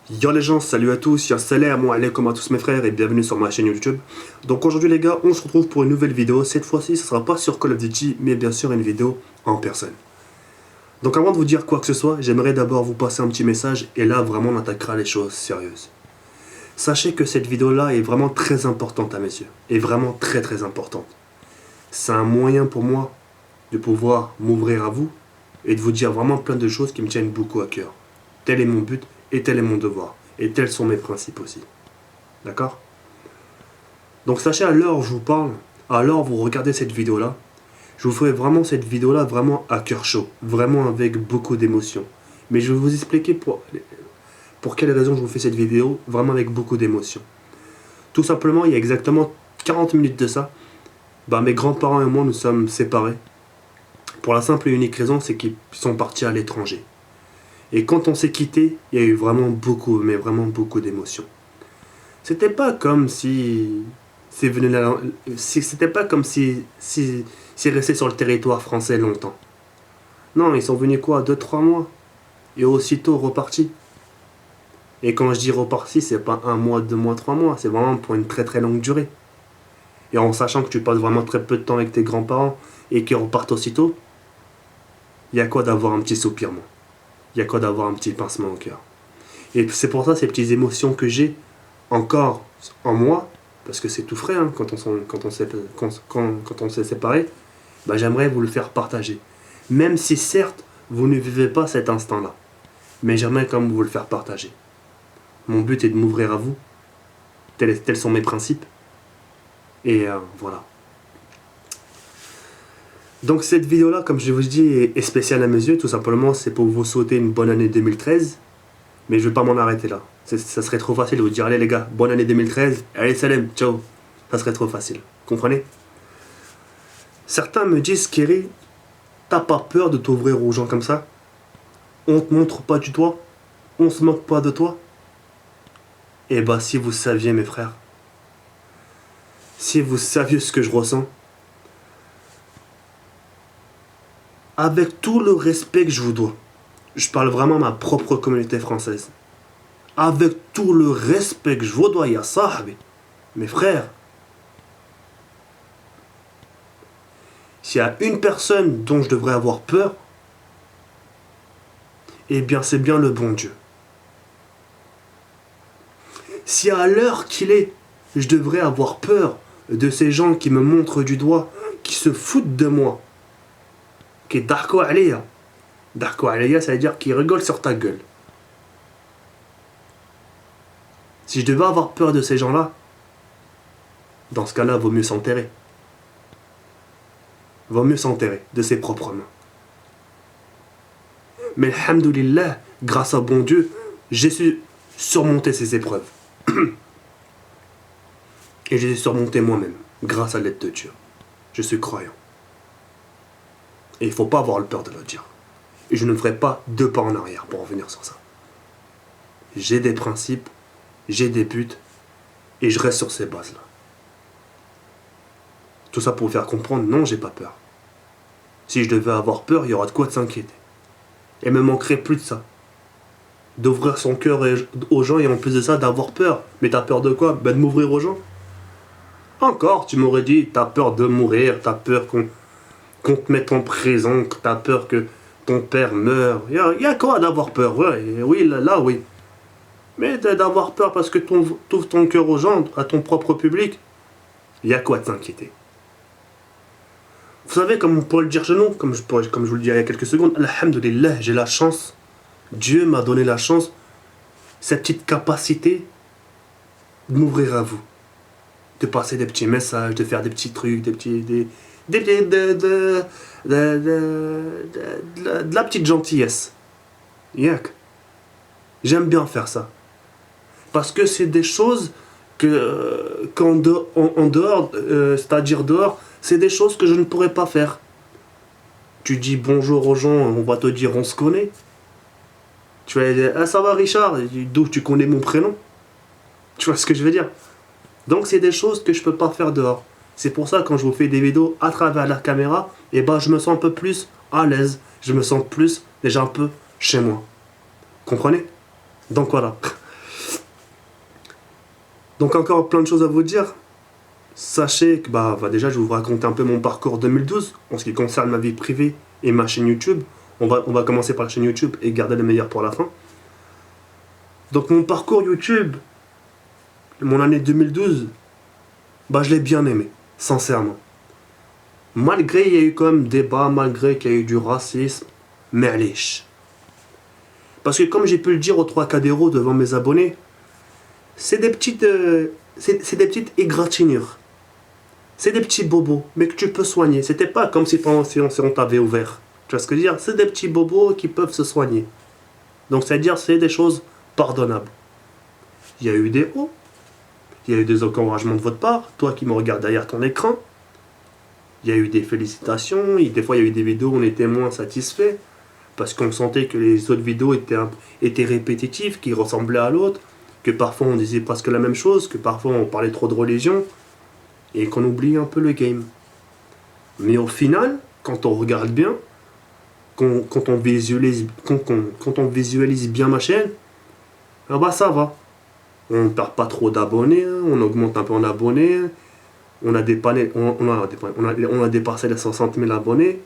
Yo les gens, salut à tous, salam alaikum à tous mes frères et bienvenue sur ma chaîne YouTube. Donc aujourd'hui les gars, on se retrouve pour une nouvelle vidéo. Cette fois-ci, ce sera pas sur Call of Duty, mais bien sûr une vidéo en personne. Donc avant de vous dire quoi que ce soit, j'aimerais d'abord vous passer un petit message et là vraiment on attaquera les choses sérieuses. Sachez que cette vidéo-là est vraiment très importante à mes yeux, et vraiment très importante. C'est un moyen pour moi de pouvoir m'ouvrir à vous et de vous dire vraiment plein de choses qui me tiennent beaucoup à cœur. Tel est mon but et tel est mon devoir. Et tels sont mes principes aussi. D'accord? Donc sachez, à l'heure où je vous parle, à l'heure où vous regardez cette vidéo-là, je vous ferai vraiment cette vidéo-là vraiment à cœur chaud. Vraiment avec beaucoup d'émotion. Mais je vais vous expliquer pour quelles raisons je vous fais cette vidéo vraiment avec beaucoup d'émotion. Tout simplement, il y a exactement 40 minutes de ça, mes grands-parents et moi nous sommes séparés. Pour la simple et unique raison, c'est qu'ils sont partis à l'étranger. Et quand on s'est quitté, il y a eu vraiment beaucoup, mais vraiment beaucoup d'émotions. C'était pas comme si c'était pas comme si resté sur le territoire français longtemps. Non, ils sont venus quoi, 2-3 mois et aussitôt repartis. Et quand je dis repartis, c'est pas 1 mois, 2 mois, 3 mois, c'est vraiment pour une très longue durée. Et en sachant que tu passes vraiment très peu de temps avec tes grands-parents et qu'ils repartent aussitôt, il y a quoi d'avoir un petit soupirement. Il y a quoi d'avoir un petit pincement au cœur. Et c'est pour ça ces petites émotions que j'ai encore en moi, parce que c'est tout frais hein, quand on s'est séparés, j'aimerais vous le faire partager. Même si certes, vous ne vivez pas cet instant-là. Mais j'aimerais quand même vous le faire partager. Mon but est de m'ouvrir à vous. Tels sont mes principes. Et voilà. Donc cette vidéo-là, comme je vous dis, est spéciale à mes yeux. Tout simplement, c'est pour vous souhaiter une bonne année 2013. Mais je ne vais pas m'en arrêter là. Ça serait trop facile de vous dire, allez les gars, bonne année 2013. Allez, salam, ciao. Ça serait trop facile. Comprenez? Certains me disent, Kerry, t'as pas peur de t'ouvrir aux gens comme ça? On te montre pas du doigt? On se moque pas de toi? Eh si vous saviez mes frères, si vous saviez ce que je ressens, avec tout le respect que je vous dois, je parle vraiment à ma propre communauté française, avec tout le respect que je vous dois, ya sahbi, mes frères, s'il y a une personne dont je devrais avoir peur, eh bien c'est bien le bon Dieu. Si à l'heure qu'il est, je devrais avoir peur de ces gens qui me montrent du doigt, qui se foutent de moi, qui darko aléa. Darko aléa, ça veut dire qui rigole sur ta gueule. Si je devais avoir peur de ces gens-là, dans ce cas-là, vaut mieux s'enterrer. Vaut mieux s'enterrer de ses propres mains. Mais alhamdoulilah, grâce à bon Dieu, j'ai su surmonter ces épreuves. Et je les ai surmontées moi-même, grâce à l'aide de Dieu. Je suis croyant. Et il ne faut pas avoir le peur de le dire. Et je ne ferai pas 2 pas en arrière pour revenir sur ça. J'ai des principes, j'ai des buts, et je reste sur ces bases-là. Tout ça pour vous faire comprendre, non, j'ai pas peur. Si je devais avoir peur, il y aura de quoi de s'inquiéter. Et il me manquerait plus de ça. D'ouvrir son cœur aux gens et en plus de ça, d'avoir peur. Mais t'as peur de quoi? De m'ouvrir aux gens. Encore, tu m'aurais dit, t'as peur de mourir, t'as peur qu'on te mette en prison, t'as peur que ton père meure. Il y a quoi d'avoir peur? Ouais, oui, là, oui. Mais d'avoir peur parce que t'ouvres ton cœur aux gens, à ton propre public, il y a quoi de s'inquiéter? Vous savez, comme on pourrait le dire chez nous, comme je vous le dis il y a quelques secondes, alhamdoulilah, j'ai la chance. Dieu m'a donné la chance, cette petite capacité de m'ouvrir à vous. De passer des petits messages, de faire des petits trucs, de la petite gentillesse. Yak. J'aime bien faire ça. Parce que c'est des choses en dehors, c'est-à-dire dehors, c'est des choses que je ne pourrais pas faire. Tu dis bonjour aux gens, on va te dire on se connaît. Tu vas dire, ah ça va Richard, d'où tu connais mon prénom? Tu vois ce que je veux dire? Donc c'est des choses que je peux pas faire dehors. C'est pour ça quand je vous fais des vidéos à travers la caméra, je me sens un peu plus à l'aise. Je me sens plus déjà un peu chez moi. Comprenez? Donc voilà. Donc encore plein de choses à vous dire. Sachez que déjà je vais vous raconter un peu mon parcours 2012 en ce qui concerne ma vie privée et ma chaîne YouTube. On va commencer par la chaîne YouTube et garder le meilleur pour la fin. Donc mon parcours YouTube, mon année 2012, je l'ai bien aimé, sincèrement. Malgré il y a eu quand même débat, malgré qu'il y a eu du racisme, mais allez. Parce que comme j'ai pu le dire aux 3 Cadéros devant mes abonnés, c'est des petites égratignures. C'est des petits bobos, mais que tu peux soigner. C'était pas comme si on t'avait ouvert. Tu vois ce que je veux dire? C'est des petits bobos qui peuvent se soigner. Donc c'est-à-dire c'est des choses pardonnables. Il y a eu des hauts, il y a eu des encouragements de votre part, toi qui me regardes derrière ton écran. Il y a eu des félicitations, et des fois il y a eu des vidéos où on était moins satisfait, parce qu'on sentait que les autres vidéos étaient répétitives, qui ressemblaient à l'autre, que parfois on disait presque la même chose, que parfois on parlait trop de religion, et qu'on oublie un peu le game. Mais au final, quand on regarde bien, quand on visualise bien ma chaîne, ça va. On ne perd pas trop d'abonnés, on augmente un peu en abonnés, on a dépassé les 60 000 abonnés.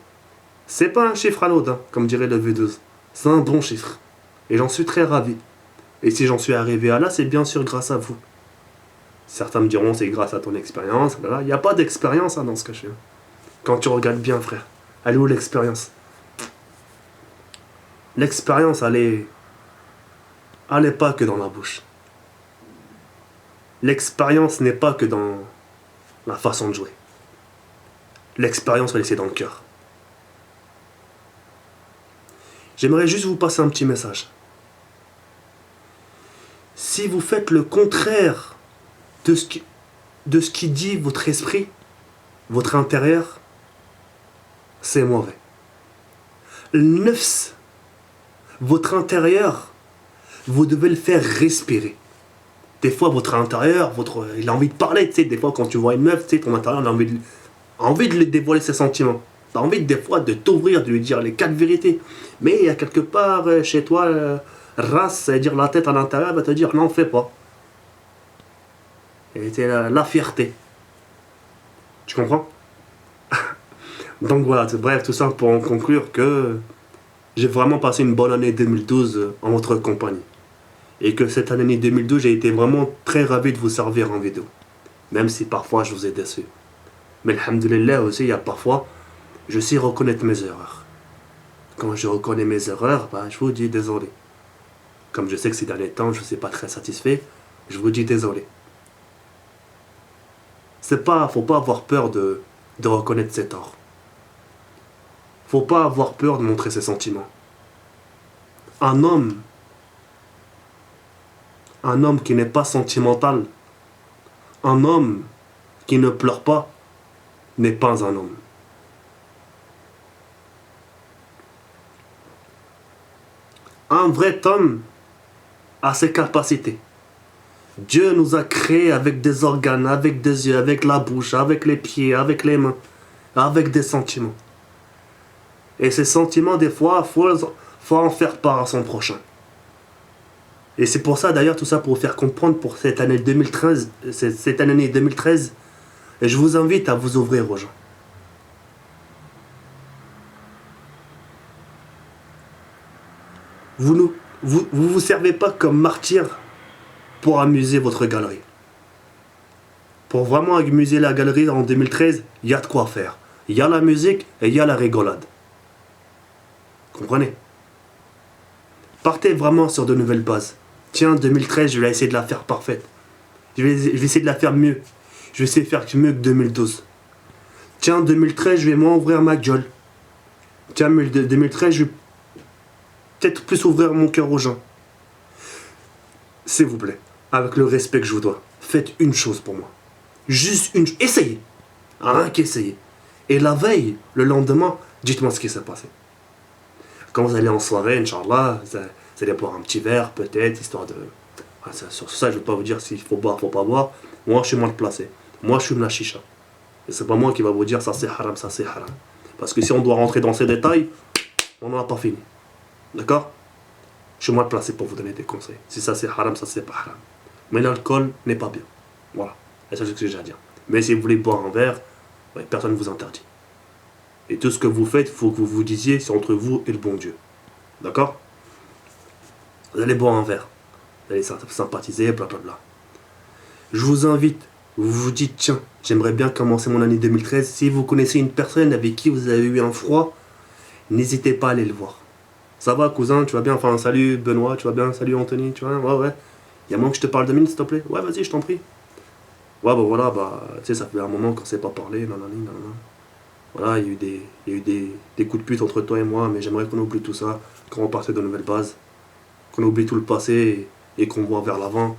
C'est pas un chiffre anodin, comme dirait le V12. C'est un bon chiffre. Et j'en suis très ravi. Et si j'en suis arrivé à là, c'est bien sûr grâce à vous. Certains me diront c'est grâce à ton expérience. Il n'y a pas d'expérience dans ce que je fais. Quand tu regardes bien, frère, elle est où l'expérience? L'expérience, elle est pas que dans la bouche. L'expérience n'est pas que dans la façon de jouer. L'expérience, elle est dans le cœur. J'aimerais juste vous passer un petit message. Si vous faites le contraire de ce qui dit votre esprit, votre intérieur, c'est mauvais. Le nefs, votre intérieur, vous devez le faire respirer. Des fois, votre intérieur, il a envie de parler, tu sais. Des fois, quand tu vois une meuf, tu sais, ton intérieur, il a envie de lui dévoiler ses sentiments. Tu as envie, des fois, de t'ouvrir, de lui dire les 4 vérités. Mais il y a quelque part, chez toi, race, c'est-à-dire la tête à l'intérieur, va te dire, non, fais pas. Et c'est la fierté. Tu comprends? Donc voilà, bref, tout ça pour en conclure que j'ai vraiment passé une bonne année 2012 en votre compagnie. Et que cette année 2012, j'ai été vraiment très ravi de vous servir en vidéo. Même si parfois je vous ai déçu. Mais alhamdoulilah aussi, il y a parfois, je sais reconnaître mes erreurs. Quand je reconnais mes erreurs, je vous dis désolé. Comme je sais que ces derniers temps, je ne suis pas très satisfait, je vous dis désolé. Faut pas avoir peur de reconnaître ses torts. Faut pas avoir peur de montrer ses sentiments. Un homme qui n'est pas sentimental, un homme qui ne pleure pas, n'est pas un homme. Un vrai homme a ses capacités. Dieu nous a créés avec des organes, avec des yeux, avec la bouche, avec les pieds, avec les mains, avec des sentiments. Et ces sentiments, des fois, faut en faire part à son prochain. Et c'est pour ça, d'ailleurs, tout ça pour vous faire comprendre pour cette année 2013, et je vous invite à vous ouvrir aux gens. Vous servez pas comme martyr pour amuser votre galerie. Pour vraiment amuser la galerie en 2013, il y a de quoi faire. Il y a la musique et il y a la rigolade. Comprenez? Partez vraiment sur de nouvelles bases. Tiens, 2013, je vais essayer de la faire parfaite. Je vais essayer de la faire mieux. Je vais essayer de faire mieux que 2012. Tiens, 2013, je vais moins ouvrir ma gueule. Tiens, 2013, je vais peut-être plus ouvrir mon cœur aux gens. S'il vous plaît, avec le respect que je vous dois, faites une chose pour moi. Juste une chose. Essayez. Rien qu'essayez. Et la veille, le lendemain, dites-moi ce qui s'est passé. Quand vous allez en soirée, Inch'Allah, vous allez boire un petit verre, peut-être, histoire de... Sur ça, je ne vais pas vous dire s'il faut boire, faut pas boire. Moi, je suis mal placé. Moi, je suis la chicha. Et c'est pas moi qui va vous dire ça c'est haram, ça c'est haram. Parce que si on doit rentrer dans ces détails, on n'en a pas fini. D'accord? Je suis mal placé pour vous donner des conseils. Si ça c'est haram, ça c'est pas haram. Mais l'alcool n'est pas bien. Voilà, c'est ça ce que j'ai à dire. Mais si vous voulez boire un verre, ouais, personne ne vous interdit. Et tout ce que vous faites, il faut que vous vous disiez, c'est entre vous et le bon Dieu. D'accord? Vous allez boire un verre. Vous allez sympathiser, blablabla. Je vous invite, vous vous dites, tiens, j'aimerais bien commencer mon année 2013. Si vous connaissez une personne avec qui vous avez eu un froid, n'hésitez pas à aller le voir. Ça va, cousin, tu vas bien? Enfin, salut Benoît, tu vas bien? Salut Anthony, tu vas bien? Ouais, ouais. Il y a moyen que je te parle 2 minutes, s'il te plaît? Ouais, vas-y, je t'en prie. Ouais, bah voilà, bah, tu sais, ça fait un moment qu'on s'est pas parlé, nanani, nanana. Voilà, il y a eu des coups de pute entre toi et moi, mais j'aimerais qu'on oublie tout ça, qu'on reparte de nouvelles bases, qu'on oublie tout le passé et qu'on voit vers l'avant.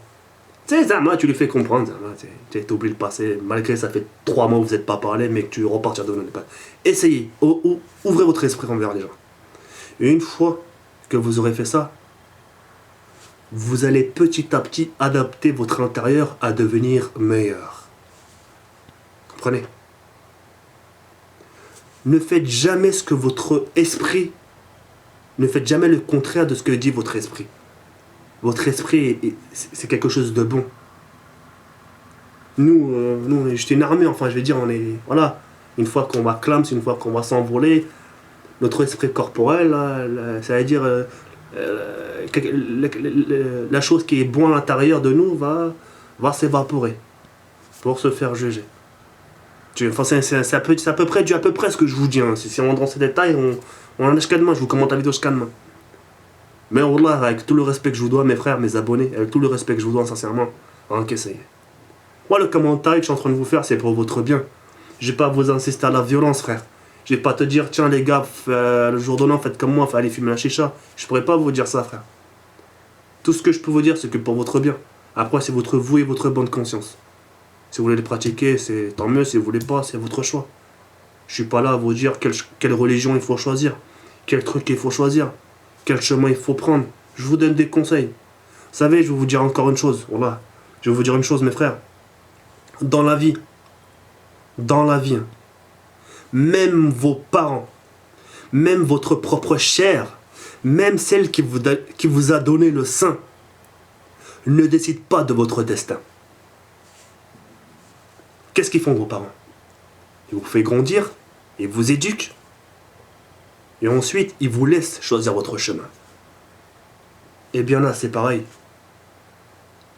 Tu sais, Zama, tu lui fais comprendre, Zama, tu oublies le passé, malgré ça fait 3 mois que vous n'êtes pas parlé, mais que tu repartir de nouvelles bases. Essayez, ouvrez votre esprit envers les gens. Et une fois que vous aurez fait ça, vous allez petit à petit adapter votre intérieur à devenir meilleur. Comprenez? Ne faites jamais ce que votre esprit... Ne faites jamais le contraire de ce que dit votre esprit. Votre esprit, c'est quelque chose de bon. Nous j'étais une armée, enfin je vais dire, on est... Voilà, une fois qu'on va clams, une fois qu'on va s'envoler, notre esprit corporel, là, ça veut dire... la chose qui est bonne à l'intérieur de nous va s'évaporer pour se faire juger. Enfin, c'est à peu près ce que je vous dis. Hein. Si on rentre dans ces détails, on en a jusqu'à demain. Je vous commente la vidéo jusqu'à demain. Mais Wallah, avec tout le respect que je vous dois, mes frères, mes abonnés, avec tout le respect que je vous dois, sincèrement, encaissez. Moi, le commentaire que je suis en train de vous faire, c'est pour votre bien. Je vais pas vous insister à la violence, frère. Je vais pas te dire, tiens les gars, le jour de l'an, faites comme moi, allez fumer la chicha. Je pourrais pas vous dire ça, frère. Tout ce que je peux vous dire, c'est que pour votre bien. Après, c'est vous et votre bonne conscience. Si vous voulez les pratiquer, c'est tant mieux. Si vous voulez pas, c'est votre choix. Je suis pas là à vous dire quelle religion il faut choisir, quel truc il faut choisir, quel chemin il faut prendre. Je vous donne des conseils. Vous savez, je vais vous dire encore une chose. Voilà. Je vais vous dire une chose, mes frères. Dans la vie, même vos parents, même votre propre chair, même celle qui vous a donné le sein, ne décide pas de votre destin. Qu'est-ce qu'ils font vos parents? Ils vous font grandir, ils vous éduquent, et ensuite ils vous laissent choisir votre chemin. Et bien là, c'est pareil.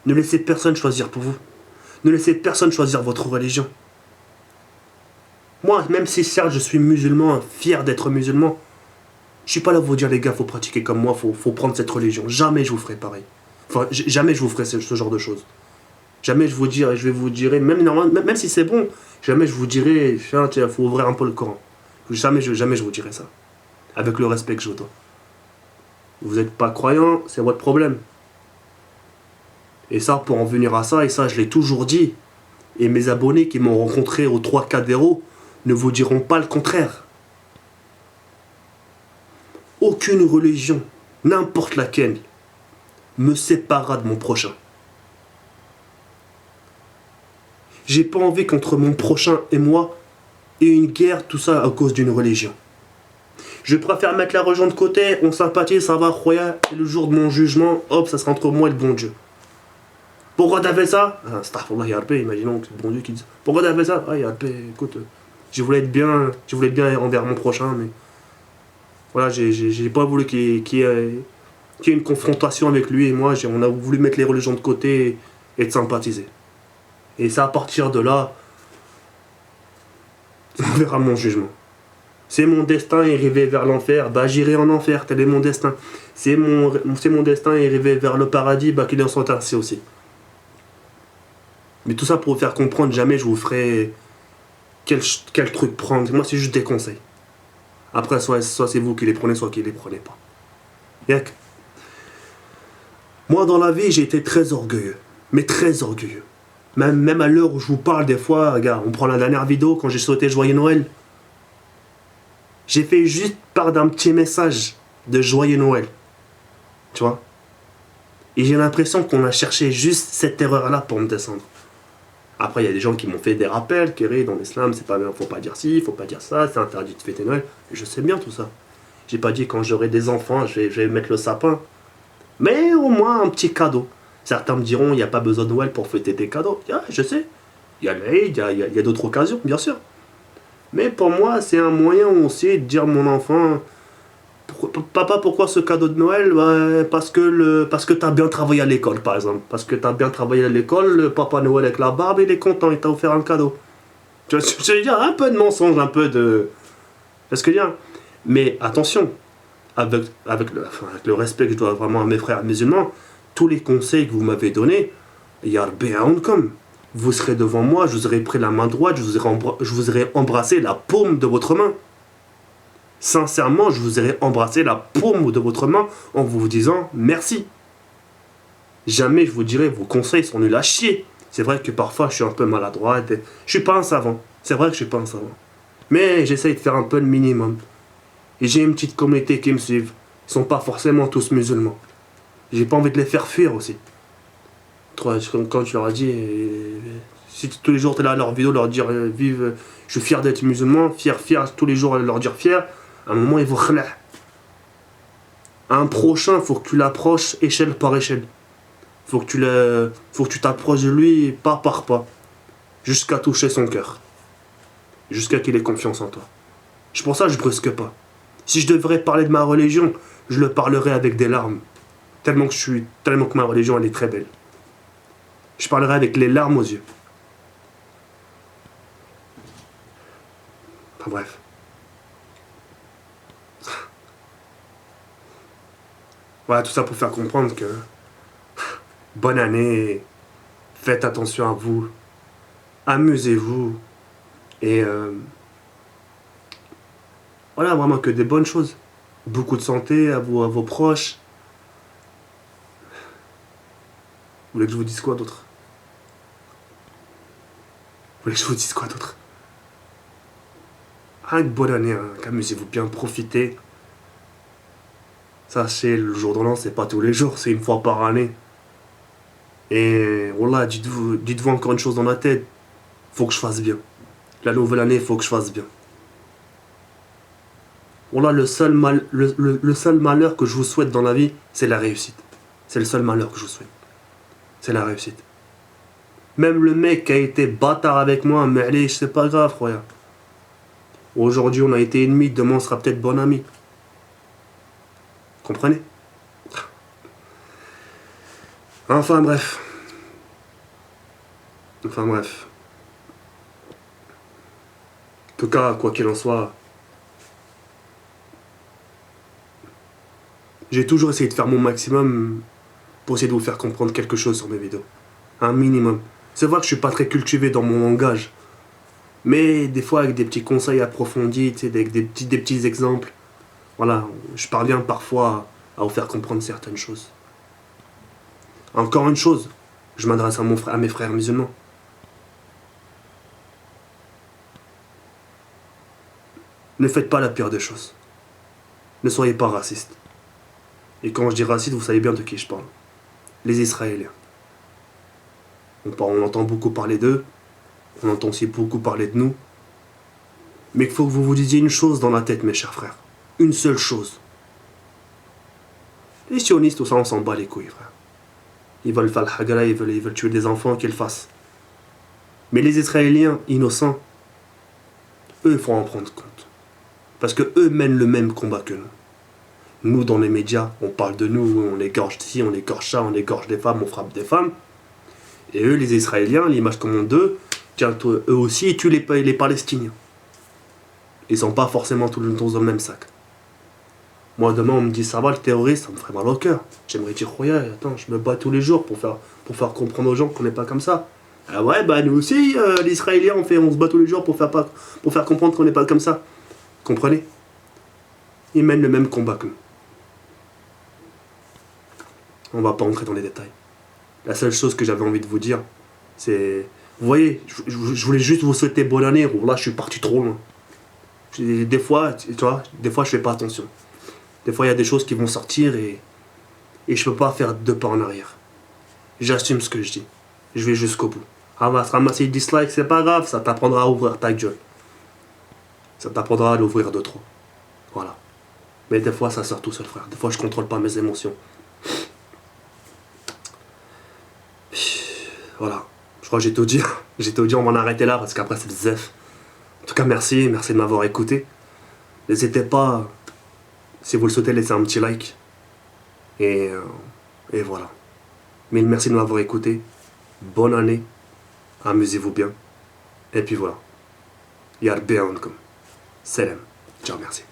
Ne laissez personne choisir pour vous. Ne laissez personne choisir votre religion. Moi, même si certes je suis musulman, fier d'être musulman, je suis pas là pour vous dire les gars, faut pratiquer comme moi, faut prendre cette religion. Jamais je vous ferai pareil. Enfin, jamais je vous ferai ce genre de choses. Jamais je vais vous dire, même si c'est bon, jamais je vous dirai, il faut ouvrir un peu le Coran. Jamais je vous dirai ça. Avec le respect que je vous dois. Vous n'êtes pas croyant, c'est votre problème. Et ça, pour en venir à ça, et ça je l'ai toujours dit, et mes abonnés qui m'ont rencontré au 3 Cadéro ne vous diront pas le contraire. Aucune religion, n'importe laquelle, me séparera de mon prochain. J'ai pas envie qu'entre mon prochain et moi, ait une guerre, tout ça à cause d'une religion. Je préfère mettre la religion de côté, on sympathise, ça va, croya, et le jour de mon jugement, hop, ça sera entre moi et le bon Dieu. Pourquoi t'as fait ça? Astaghfirullah, ya Rabbi, imaginons que c'est le bon Dieu qui dit. Pourquoi t'as fait ça? Ah, ya Rabbi, écoute, je voulais être bien envers mon prochain, mais voilà, j'ai pas voulu qu'il y ait une confrontation avec lui et moi. On a voulu mettre les religions de côté et de sympathiser. Et c'est à partir de là, on verra mon jugement. C'est mon destin arrivé vers l'enfer, bah j'irai en enfer, tel est mon destin. C'est mon destin arrivé vers le paradis, bah qu'il en soit ainsi aussi. Mais tout ça pour vous faire comprendre, jamais je vous ferai quel truc prendre. Moi, c'est juste des conseils. Après, soit c'est vous qui les prenez, soit qui les prenez pas. Yak. Moi, dans la vie, j'ai été très orgueilleux. Mais très orgueilleux. Même à l'heure où je vous parle, des fois, regarde, on prend la dernière vidéo, quand j'ai souhaité Joyeux Noël. J'ai fait juste part d'un petit message de Joyeux Noël. Tu vois? Et j'ai l'impression qu'on a cherché juste cette erreur-là pour me descendre. Après, il y a des gens qui m'ont fait des rappels, qui dans l'islam, c'est pas bien, faut pas dire ci, faut pas dire ça, c'est interdit de fêter Noël. Et je sais bien tout ça. J'ai pas dit quand j'aurai des enfants, je vais mettre le sapin. Mais au moins un petit cadeau. Certains me diront, il n'y a pas besoin de Noël pour fêter tes cadeaux. Ah, je sais. Il y a l'Aïd, il y a d'autres occasions, bien sûr. Mais pour moi, c'est un moyen aussi de dire à mon enfant, papa, pourquoi ce cadeau de Noël? Parce que tu as bien travaillé à l'école, par exemple. Parce que tu as bien travaillé à l'école, le Papa Noël avec la barbe, il est content, il t'a offert un cadeau. Tu vois, je veux dire, un peu de mensonge, un peu de... C'est ce que je veux dire. Mais attention, avec le respect que je dois vraiment à mes frères musulmans, tous les conseils que vous m'avez donnés, comme vous serez devant moi, je vous aurai pris la main droite, je vous aurai embrassé la paume de votre main. Sincèrement, je vous aurai embrassé la paume de votre main en vous disant merci. Jamais je vous dirai vos conseils sont nuls à chier. C'est vrai que parfois je suis un peu maladroit, je suis pas un savant. C'est vrai que je suis pas un savant. Mais j'essaye de faire un peu le minimum. Et j'ai une petite communauté qui me suivent. Ils sont pas forcément tous musulmans. J'ai pas envie de les faire fuir aussi. Quand tu leur as dit, si tous les jours tu es là à leur vidéo, leur dire vive, je suis fier d'être musulman, fier, tous les jours leur dire fier, à un moment ils vont khla'. Un prochain, faut que tu l'approches échelle par échelle. Faut que tu t'approches de lui pas par pas. Jusqu'à toucher son cœur. Jusqu'à qu'il ait confiance en toi. C'est pour ça que je brusque pas. Si je devrais parler de ma religion, je le parlerais avec des larmes. Tellement que ma religion elle est très belle. Je parlerai avec les larmes aux yeux. Enfin bref. Voilà, tout ça pour faire comprendre que bonne année, faites attention à vous, amusez-vous et voilà, vraiment que des bonnes choses. Beaucoup de santé à vos proches. Vous voulez que je vous dise quoi d'autre? Vous voulez que je vous dise quoi d'autre? Ah, une bonne année, hein. Amusez-vous bien, profitez. Sachez, le jour de l'an, c'est pas tous les jours, c'est une fois par année. Et voilà, dites-vous encore une chose dans la tête. Faut que je fasse bien. La nouvelle année, faut que je fasse bien. Voilà, le seul malheur que je vous souhaite dans la vie, c'est la réussite. C'est le seul malheur que je vous souhaite. C'est la réussite. Même le mec qui a été bâtard avec moi, mais allez, c'est pas grave, frère. Aujourd'hui, on a été ennemis, demain, on sera peut-être bon ami. Comprenez? Enfin bref. En tout cas, quoi qu'il en soit, j'ai toujours essayé de faire mon maximum pour essayer de vous faire comprendre quelque chose sur mes vidéos. Un minimum. C'est vrai que je suis pas très cultivé dans mon langage. Mais des fois, avec des petits conseils approfondis, avec des petits exemples, voilà, je parviens parfois à vous faire comprendre certaines choses. Encore une chose, je m'adresse à mes frères musulmans. Ne faites pas la pire des choses. Ne soyez pas raciste. Et quand je dis raciste, vous savez bien de qui je parle. Les Israéliens. On entend beaucoup parler d'eux, on entend aussi beaucoup parler de nous. Mais il faut que vous vous disiez une chose dans la tête, mes chers frères. Une seule chose. Les sionistes, tout ça, on s'en bat les couilles, frère. Ils veulent faire le hagara, ils veulent tuer des enfants, qu'ils le fassent. Mais les Israéliens innocents, eux, il faut en prendre compte. Parce que eux mènent le même combat que nous. Nous, dans les médias, on parle de nous, on égorge ici, on égorge ça, on égorge des femmes, on frappe des femmes. Et eux, les Israéliens, l'image qu'on montre d'eux, tiens, eux aussi, ils tuent les Palestiniens. Ils sont pas forcément tous dans le même sac. Moi, demain, on me dit ça va, le terroriste, ça me ferait mal au cœur. J'aimerais dire, regarde, attends, je me bats tous les jours pour faire comprendre aux gens qu'on n'est pas comme ça. Ah ouais, bah nous aussi, les Israéliens, on se bat tous les jours pour faire comprendre qu'on n'est pas comme ça. Comprenez? Ils mènent le même combat que nous. On va pas entrer dans les détails. La seule chose que j'avais envie de vous dire, c'est... Vous voyez, je voulais juste vous souhaiter bonne année. Là, je suis parti trop loin. Des fois, tu vois, je fais pas attention. Des fois, il y a des choses qui vont sortir et je peux pas faire deux pas en arrière. J'assume ce que je dis. Je vais jusqu'au bout. Ramasser des dislikes, c'est pas grave, ça t'apprendra à ouvrir ta gueule. Ça t'apprendra à l'ouvrir de trop. Voilà. Mais des fois, ça sort tout seul, frère. Des fois, je contrôle pas mes émotions. voilà. Je crois que j'ai tout dit. J'ai tout dit, on va en arrêter là parce qu'après c'est le zef. En tout cas, merci de m'avoir écouté. N'hésitez pas, si vous le souhaitez, laisser un petit like. Et voilà. Mille merci de m'avoir écouté. Bonne année. Amusez-vous bien. Et puis voilà. Yar bien comme. Salam. Ciao, merci.